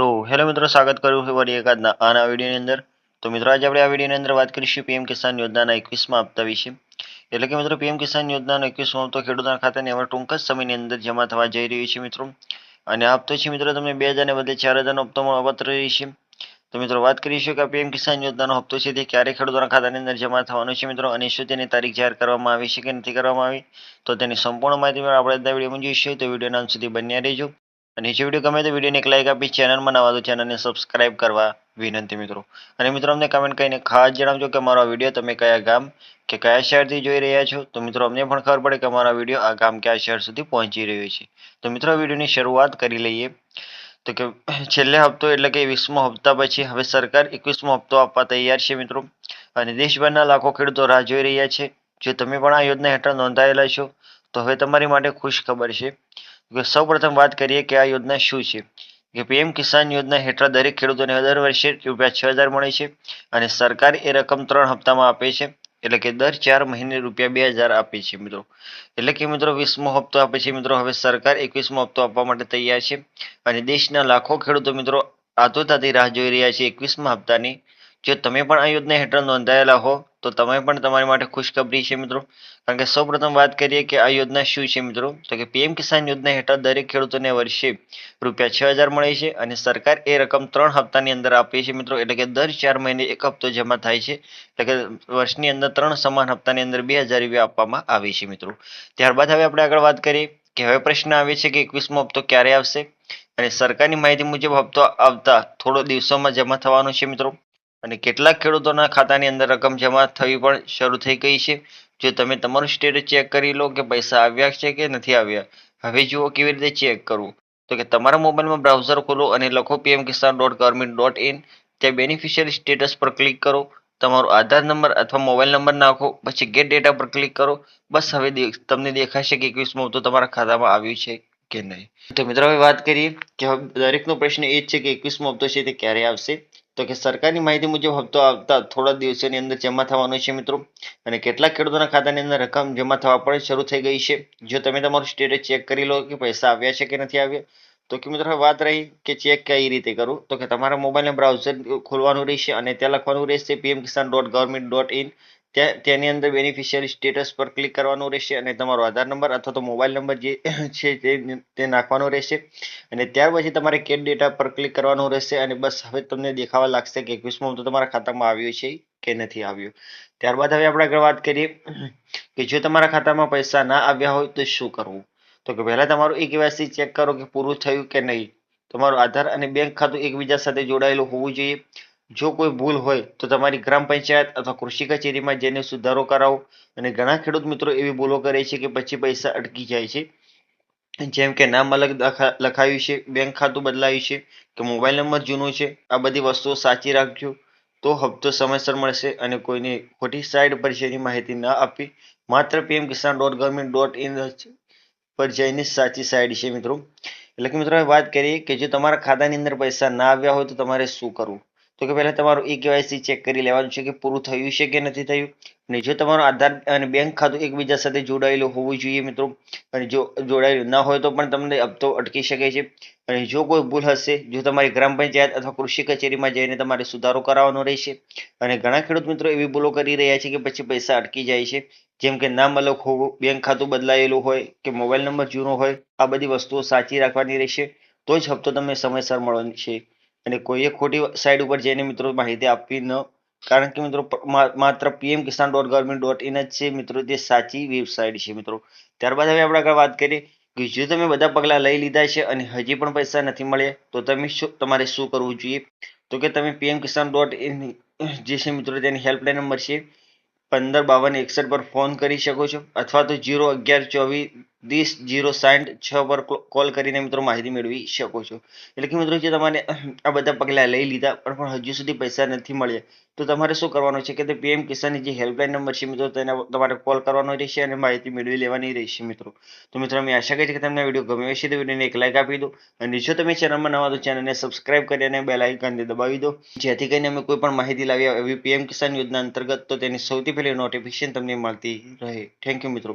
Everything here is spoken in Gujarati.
તો હેલો મિત્રો, સ્વાગત કરું છું ફરી એકાદ આના વિડીયોની અંદર. તો મિત્રો, આજે આપણે આ વિડીયોની અંદર વાત કરીશું પીએમ કિસાન યોજનાના 21મા હપ્તા વિશે. એટલે કે મિત્રો, પીએમ કિસાન યોજનાનો 21મો હપ્તો ખેડૂતોના ખાતાની હવે ટૂંક જ સમયની અંદર જમા થવા જઈ રહ્યું છે મિત્રો. અને આ હપ્તો છે મિત્રો તમને 2000 ને બદલે 4000નો હપ્તો મળવાપાત્ર રહેશે. તો મિત્રો, વાત કરીશું કે પીએમ કિસાન યોજનાનો હપ્તો છે તે ક્યારે ખેડૂતોના ખાતાની અંદર જમા થવાનો છે મિત્રો, અને શું તેની તારીખ જાહેર કરવામાં આવી છે કે નથી કરવામાં આવી, તો તેની સંપૂર્ણ માહિતી આપણે આજના વિડીયોમાં જોઈશું. તો વિડીયોના અંત સુધી બન્યા રહેજો. અને જે વિડીયો ગમે તો વિડીયોને એક લાઈક આપી, ચેનલમાં નવા તો ચેનલને સબસ્ક્રાઇબ કરવા વિનંતી મિત્રો. અને મિત્રો, અમને કમેન્ટ કરીને ખાસ જણાવજો કે મારો વિડીયો તમે કયા ગામ કે કયા શહેરથી જોઈ રહ્યા છો. તો મિત્રો, અમને પણ ખબર પડે કે અમારા વિડીયો આ ગામ કયા શહેર સુધી પહોંચી રહ્યો છે. તો મિત્રો, વિડીયોની શરૂઆત કરી લઈએ. તો કે છેલ્લે હપ્તો એટલે કે 20મો હપ્તા પછી હવે સરકાર 21મો હપ્તો આપવા તૈયાર છે મિત્રો. અને દેશભરના લાખો ખેડૂતો રાહ જોઈ રહ્યા છે. જો તમે પણ આ યોજના હેઠળ નોંધાયેલા છો તો હવે તમારી માટે ખુશ ખબર છે. સૌ પ્રથમ વાત કરીએ કે આ યોજના શું છે. કે પીએમ કિસાન યોજના હેઠળ દરેક ખેડૂતોને દર વર્ષે ₹6000 મળે છે. અને સરકાર એ રકમ 3 હપ્તામાં આપે છે. એટલે કે દર 4 મહિને ₹2000 આપે છે મિત્રો. એટલે કે મિત્રો, 20મો હપ્તો આપે છે મિત્રો. હવે સરકાર 21મો હપ્તો આપવા માટે તૈયાર છે. અને દેશના લાખો ખેડૂતો મિત્રો આતુરતાથી રાહ જોઈ રહ્યા છે 21મા હપ્તાની. જો તમે પણ આ યોજના હેઠળ નોંધાયેલા હો તો તમે પણ તમારી માટે ખુશખબરી છે મિત્રો. કારણ કે સૌ પ્રથમ વાત કરીએ કે આ યોજના શું છે મિત્રો. તો કે પીએમ કિસાન યોજના હેઠળ દરેક ખેડૂતોને વર્ષે ₹6000 મળે છે. અને સરકાર એ રકમ 3 હપ્તાની અંદર આપે છે મિત્રો. એટલે કે દર 4 મહિને એક હપ્તો જમા થાય છે. એટલે કે વર્ષની અંદર 3 સમાન હપ્તાની અંદર ₹2000 આપવામાં આવે છે મિત્રો. ત્યારબાદ હવે આપણે આગળ વાત કરીએ કે હવે પ્રશ્ન આવે છે કે 21મો હપ્તો ક્યારે આવશે. અને સરકારની માહિતી મુજબ હપ્તો આવતા થોડો દિવસોમાં જમા થવાનો છે મિત્રો. અને કેટલાક ખેડૂતોના ખાતાની અંદર રકમ જમા થવી પણ શરૂ થઈ ગઈ છે. જો તમે તમારું સ્ટેટસ ચેક કરી લો કે પૈસા આવ્યા છે કે નથી આવ્યા. હવે જુઓ કેવી રીતે ચેક કરવું. તો કે તમારા મોબાઈલમાં બ્રાઉઝર ખોલો અને લખો pmkisan.government.in. ત્યાં બેનિફિશિયરી સ્ટેટસ પર ક્લિક કરો. તમારો આધાર નંબર અથવા મોબાઈલ નંબર નાખો. પછી ગેટ ડેટા પર ક્લિક કરો. બસ હવે તમને દેખાશે કે 21મો હપ્તો તમારા ખાતામાં આવ્યું છે કે નહીં. તો મિત્રો, હવે વાત કરીએ કે દરેકનો પ્રશ્ન એ જ છે કે 21મો હપ્તો છે તે ક્યારે આવશે. તો કે સરકારની માહિતી મુજબ હપ્તો આવતા થોડા દિવસોની અંદર જમા થવાનો છે મિત્રો. અને કેટલાક ખેડૂતોના ખાતાની અંદર રકમ જમા થવા પણ શરૂ થઈ ગઈ છે. જો તમે તમારું સ્ટેટસ ચેક કરી લો કે પૈસા આવ્યા છે કે નથી આવ્યા. તો કે મિત્રો, વાત રહી કે ચેક કઈ રીતે કરવું. તો કે તમારા મોબાઈલના બ્રાઉઝર ખોલવાનું રહેશે અને ત્યાં લખવાનું રહેશે pmkisan.government.in. તેની અંદર બેનિફિશિયરી સ્ટેટસ પર ક્લિક કરવાનું રહેશે અને તમારો આધાર નંબર અથવા તો મોબાઈલ નંબર જે છે તે નાખવાનો રહેશે. અને ત્યાર પછી તમારે ગેટ ડેટા પર ક્લિક કરવાનું રહેશે. અને બસ હવે તમને દેખાવા લાગશે કે 21મો હપ્તો તમારા ખાતામાં આવ્યો છે કે નથી આવ્યો. ત્યારબાદ હવે આપણે આગળ વાત કરીએ કે જો તમારા ખાતામાં પૈસા ના આવ્યા હોય તો શું કરવું. તો કે પહેલા તમારું KYC ચેક કરો કે પૂરું થયું કે નહીં. તમારું આધાર અને બેંક ખાતું એકબીજા સાથે જોડાયેલું હોવું જોઈએ. જો કોઈ ભૂલ હોય તો તમારી ગ્રામ પંચાયત અથવા કૃષિ કચેરીમાં જઈને સુધારો કરાવો. અને ઘણા ખેડૂત મિત્રો એવી ભૂલો કરે છે કે પછી પૈસા અટકી જાય છે. જેમ કે નામ અલગ લખાયું છે, બેંક ખાતું બદલાયું છે કે મોબાઈલ નંબર જૂનો છે. આ બધી વસ્તુઓ સાચી રાખજો તો હપ્તો સમયસર મળશે. અને કોઈને ખોટી સાઇટ પર જેની માહિતી ના આપવી. માત્ર pmkisan.government.in પર જઈને સાચી સાઇટ છે મિત્રો. એટલે કે મિત્રો, વાત કરીએ કે જો તમારા ખાતાની અંદર પૈસા ના આવ્યા હોય તો તમારે શું કરવું. તો કે પહેલા તમારું KYC ચેક કરી લેવાનું છે કે પૂરું થયું છે કે નથી થયું. અને જો તમારું આધાર અને બેંક ખાતું એકબીજા સાથે જોડાયેલું હોવું જોઈએ મિત્રો. અને જો જોડાયેલું ના હોય તો પણ તમને હપ્તો અટકી શકે છે. અને જો કોઈ ભૂલ હશે, જો તમારી ગ્રામ પંચાયત અથવા કૃષિ કચેરીમાં જઈને તમારે સુધારો કરાવવાનો રહેશે. અને ઘણા ખેડૂત મિત્રો એવી ભૂલો કરી રહ્યા છે કે પછી પૈસા અટકી જાય છે. જેમ કે નામ અલગ હોવું, બેંક ખાતું બદલાયેલું હોય કે મોબાઈલ નંબર જૂનો હોય. આ બધી વસ્તુઓ સાચી રાખવાની રહેશે તો જ હપ્તો તમને સમયસર મળવાનો છે. અને કોઈએ ખોટી સાઇટ ઉપર જઈને મિત્રો માહિતી આપવી ન. કારણ કે મિત્રો, માત્ર pmkisan.government.in જ છે મિત્રો તે સાચી વેબસાઇટ છે મિત્રો. ત્યારબાદ હવે આપણે આગળ વાત કરીએ કે જો તમે બધા પગલાં લઈ લીધા છે અને હજી પણ પૈસા નથી મળ્યા તો તમારે શું કરવું જોઈએ. તો કે તમે pmkisan.in જે છે મિત્રો તેની હેલ્પલાઇન નંબર છે 155261 પર ફોન કરી શકો છો. અથવા તો 011241060 પર કોલ કરીને મિત્રો માહિતી મેળવી શકો છો. એટલે કે મિત્રો, જે તમારે આ બધા પગલાં લઈ લીધા પણ હજુ સુધી પૈસા નથી મળ્યા તો તમારે શું કરવાનું છે કે તે પીએમ કિસાનની જે હેલ્પલાઇન નંબર છે મિત્રો તેને તમારે કોલ કરવાનો રહેશે અને માહિતી મેળવી લેવાની રહેશે મિત્રો. તો મિત્રો, અમે આશા કરીએ કે તમને વિડીયો ગમ્યો હશે તો વિડીયોને એક લાઈક આપી દો. અને જો તમે ચેનલમાં નવા તો ચેનલને સબસ્ક્રાઇબ કરી અને બેલ આઇકનને દબાવી દો. જેથી કરીને અમે કોઈ પણ માહિતી લાવ્યા એવી પીએમ કિસાન યોજના અંતર્ગત તો તેની સૌથી પહેલી નોટિફિકેશન તમને મળતી રહે. થેન્ક યુ મિત્રો.